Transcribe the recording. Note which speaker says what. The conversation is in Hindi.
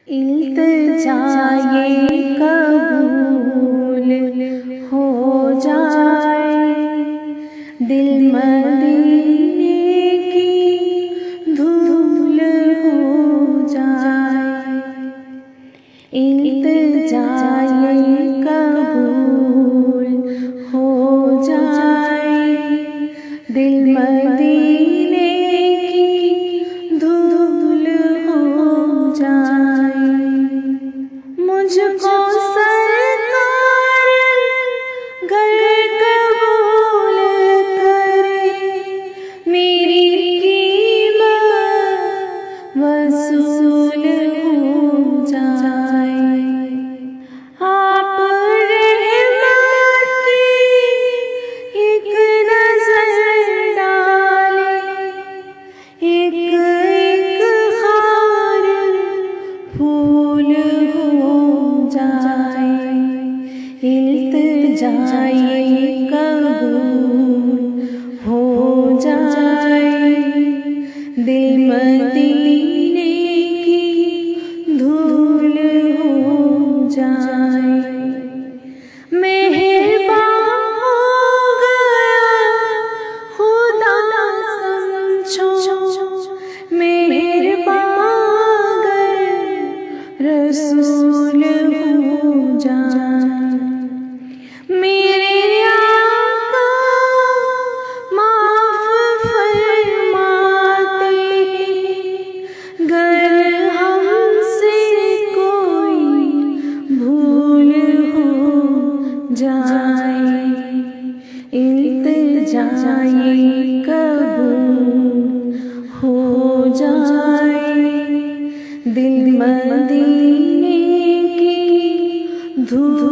Speaker 1: इल्तजाए कबूल हो जाए, दिल मदीने की धूल हो जाए। इल्तजाए कबूल हो जाए, दिल मदीने की धूल हो जाए। मुझको सरकार गर कबूल करे, मेरी कीमत वसूल हो जाए। आप रहमत की एक नजर डालें, एक एक खार फूल हो जाए। इल्तिजाए कबूल हो जाए, दिल मदीने की धूल हो जाए। मेहरबान हो गया खुदा समझो, मेहरबान गर रसूल हो जाए। मेरे आका माफ फरमाते गर हमसे कोई भूल हो जाए। इल्तिजाए कबूल हो जाए, दिल मदीने की धूल